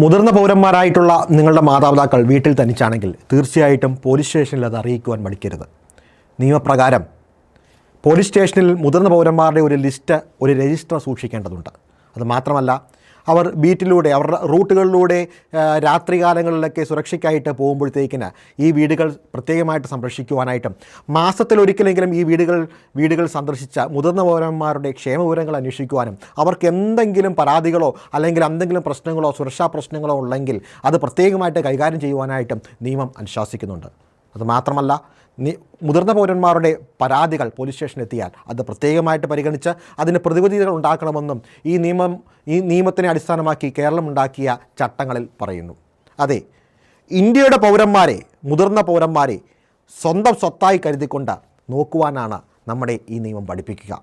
മുതിർന്ന പൗരന്മാരായിട്ടുള്ള നിങ്ങളുടെ മാതാപിതാക്കൾ വീട്ടിൽ തനിച്ചാണെങ്കിൽ തീർച്ചയായിട്ടും പോലീസ് സ്റ്റേഷനിൽ അത് അറിയിക്കുവാൻ മടിക്കരുത്. നിയമപ്രകാരം പോലീസ് സ്റ്റേഷനിൽ മുതിർന്ന പൗരന്മാരുടെ ഒരു ലിസ്റ്റ്, ഒരു രജിസ്റ്റർ സൂക്ഷിക്കേണ്ടതുണ്ട്. അതുമാത്രമല്ല, അവർ ബീറ്റിലൂടെ, അവരുടെ റൂട്ടുകളിലൂടെ രാത്രികാലങ്ങളിലൊക്കെ സുരക്ഷയ്ക്കായിട്ട് പോകുമ്പോഴത്തേക്കിന് ഈ വീടുകൾ പ്രത്യേകമായിട്ട് സംരക്ഷിക്കുവാനായിട്ടും മാസത്തിലൊരിക്കലെങ്കിലും ഈ വീടുകൾ സന്ദർശിച്ച മുതിർന്ന പൗരന്മാരുടെ ക്ഷേമവിവരങ്ങൾ അന്വേഷിക്കുവാനും അവർക്ക് എന്തെങ്കിലും പരാതികളോ അല്ലെങ്കിൽ എന്തെങ്കിലും പ്രശ്നങ്ങളോ സുരക്ഷാ പ്രശ്നങ്ങളോ ഉണ്ടെങ്കിൽ അത് പ്രത്യേകമായിട്ട് കൈകാര്യം ചെയ്യുവാനായിട്ടും നിയമം അനുശാസിക്കുന്നുണ്ട്. അതുമാത്രമല്ല, മുതിർന്ന പൗരന്മാരുടെ പരാതികൾ പോലീസ് സ്റ്റേഷനിലെത്തിയാൽ അത് പ്രത്യേകമായിട്ട് പരിഗണിച്ച് അതിന് പ്രതിവിധികൾ ഉണ്ടാക്കണമെന്നും ഈ നിയമത്തിനെ അടിസ്ഥാനമാക്കി കേരളം ഉണ്ടാക്കിയ ചട്ടങ്ങളിൽ പറയുന്നു. അതെ, ഇന്ത്യയുടെ പൗരന്മാരെ, മുതിർന്ന പൗരന്മാരെ സ്വന്തം സ്വത്തായി കരുതിക്കൊണ്ട് നോക്കുവാനാണ് നമ്മുടെ ഈ നിയമം പഠിപ്പിക്കുക.